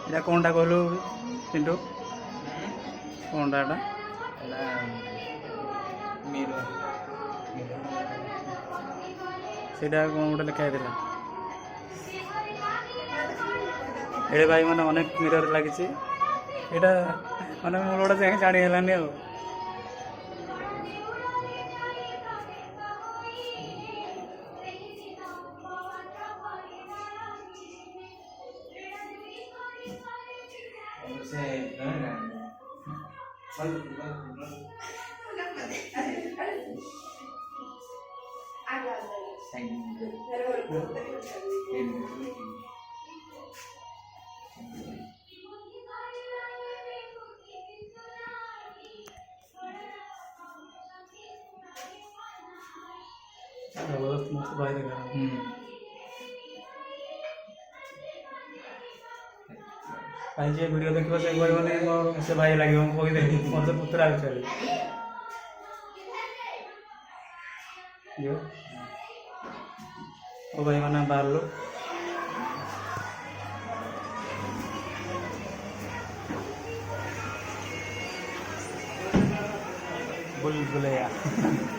এটা কোনটা কইলু কিন্তু কোনটা এটা সেটা কোন গোটে লেখা ହେଇଥିଲା ଏଡ଼େ ଭାଇ ମାନେ ଅନେକ ମିରର ଲାଗିଛି ଏଇଟା ମାନେ ମୁଁ ଗୋଟେ ଯାଇକି ଜାଣି ହେଲାନି ଆଉ जबरदस्त मस्त भाई देखा भाई जे वीडियो देखिबो से कहबो नै मोर से भाई लागियो हम कोइ देखि मोर से पुत्र आ चली यो ओ भाई माने बाहरलो बुलबुलैया